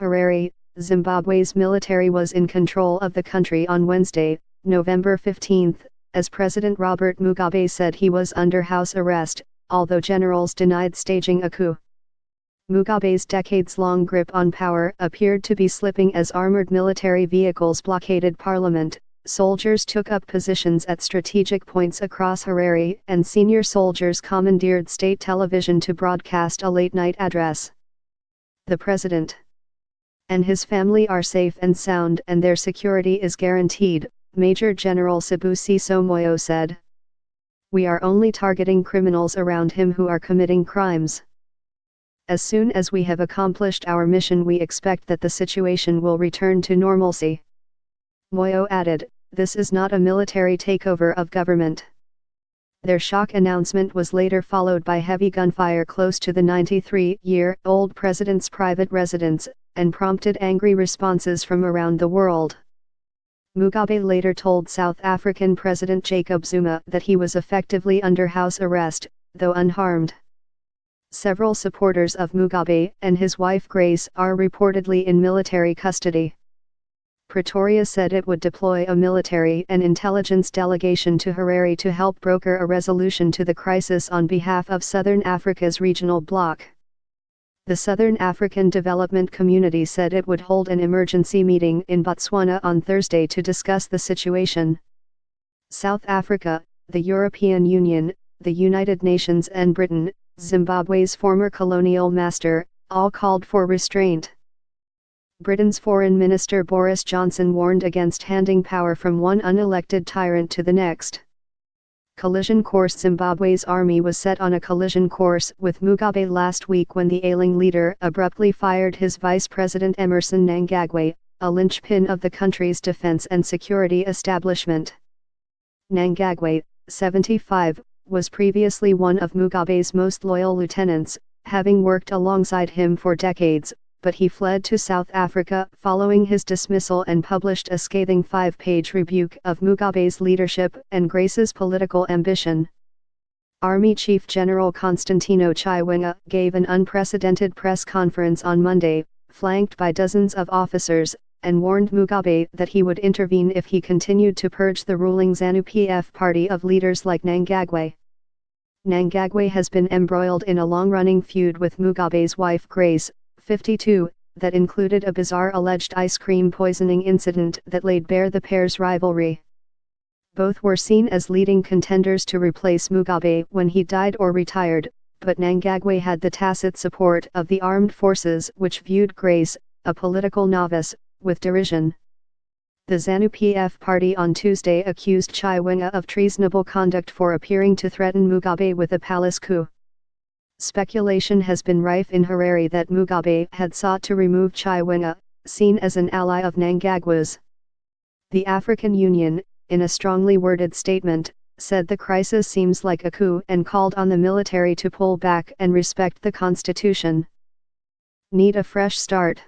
Harare, Zimbabwe's military was in control of the country on Wednesday, November 15, as President Robert Mugabe said he was under house arrest, although generals denied staging a coup. Mugabe's decades-long grip on power appeared to be slipping as armored military vehicles blockaded parliament, soldiers took up positions at strategic points across Harare, and senior soldiers commandeered state television to broadcast a late-night address. The president and his family are safe and sound and their security is guaranteed, Major General Sibusiso Moyo said. We are only targeting criminals around him who are committing crimes. As soon as we have accomplished our mission, we expect that the situation will return to normalcy. Moyo added, this is not a military takeover of government. Their shock announcement was later followed by heavy gunfire close to the 93-year-old president's private residence, and prompted angry responses from around the world. Mugabe later told South African President Jacob Zuma that he was effectively under house arrest, though unharmed. Several supporters of Mugabe and his wife Grace are reportedly in military custody. Pretoria said it would deploy a military and intelligence delegation to Harare to help broker a resolution to the crisis on behalf of Southern Africa's regional bloc. The Southern African Development Community said it would hold an emergency meeting in Botswana on Thursday to discuss the situation. South Africa, the European Union, the United Nations and Britain, Zimbabwe's former colonial master, all called for restraint. Britain's Foreign Minister Boris Johnson warned against handing power from one unelected tyrant to the next. Collision course. Zimbabwe's army was set on a collision course with Mugabe last week when the ailing leader abruptly fired his vice president Emmerson Mnangagwa, a linchpin of the country's defense and security establishment. Mnangagwa, 75, was previously one of Mugabe's most loyal lieutenants, having worked alongside him for decades, but he fled to South Africa following his dismissal and published a scathing 5-page rebuke of Mugabe's leadership and Grace's political ambition. Army Chief General Constantino Chiwenga gave an unprecedented press conference on Monday, flanked by dozens of officers, and warned Mugabe that he would intervene if he continued to purge the ruling ZANU-PF party of leaders like Mnangagwa. Mnangagwa has been embroiled in a long-running feud with Mugabe's wife Grace, 52, that included a bizarre alleged ice cream poisoning incident that laid bare the pair's rivalry. Both were seen as leading contenders to replace Mugabe when he died or retired, but Mnangagwa had the tacit support of the armed forces, which viewed Grace, a political novice, with derision. The ZANU-PF party on Tuesday accused Chiwenga of treasonable conduct for appearing to threaten Mugabe with a palace coup. Speculation has been rife in Harare that Mugabe had sought to remove Chiwenga, seen as an ally of Mnangagwa's. The African Union, in a strongly worded statement, said the crisis seems like a coup and called on the military to pull back and respect the constitution. Need a fresh start.